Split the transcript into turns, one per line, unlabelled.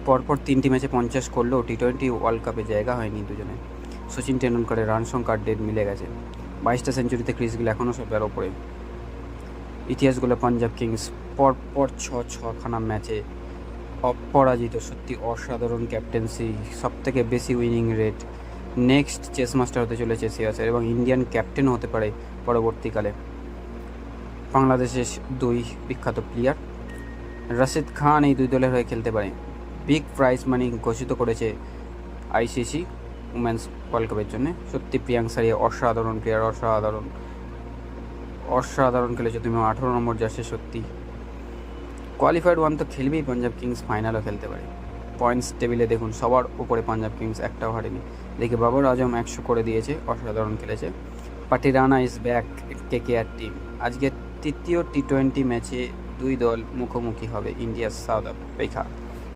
পরপর 3টি ম্যাচে 50 করলেও টি-20 ওয়ার্ল্ড কাপে জায়গা হয়নি দুজনে। সচিন টেন্ডুলকারের রান সংখ্যার ডেট মিলে গেছে। 22টা সেঞ্চুরিতে ক্রিস গেল এখনও 100টার ওপরে। ইতিহাসগুলো পাঞ্জাব কিংস পরপর ছখানা ম্যাচে অপরাজিত, সত্যি অসাধারণ ক্যাপ্টেন্সি, সবথেকে বেশি winning rate. Next chase master হতে চলেছে সিয়াসের এবং ইন্ডিয়ান ক্যাপ্টেন হতে পারে পরবর্তীকালে। বাংলাদেশের দুই বিখ্যাত প্লেয়ার রাশিদ খান এই দুই দলের হয়ে খেলতে পারে। বিগ প্রাইজ মানি ঘোষিত করেছে আইসিসি উমেন্স ওয়ার্ল্ড কাপের জন্য। সত্যি প্রিয়াঙ্ক সারিয়া অসাধারণ প্লেয়ার, অসাধারণ খেলেছে তুমি। 18 নম্বর জার্সি, সত্যি কোয়ালিফাইড ওয়ান তো খেলবেই। পাঞ্জাব কিংস ফাইনালও খেলতে পারে। পয়েন্টস টেবিলে দেখুন সবার উপরে পাঞ্জাব কিংস, একটাও হারেনি। দেখে বাবর আজম 100 করে দিয়েছে, অসাধারণ খেলেছে। পাটিরানা ইজ ব্যাক কেকেআর টিম। আজকের তৃতীয় টি-20 ম্যাচে দুই দল মুখোমুখি হবে, ইন্ডিয়া সাউথ আফ্রিকা।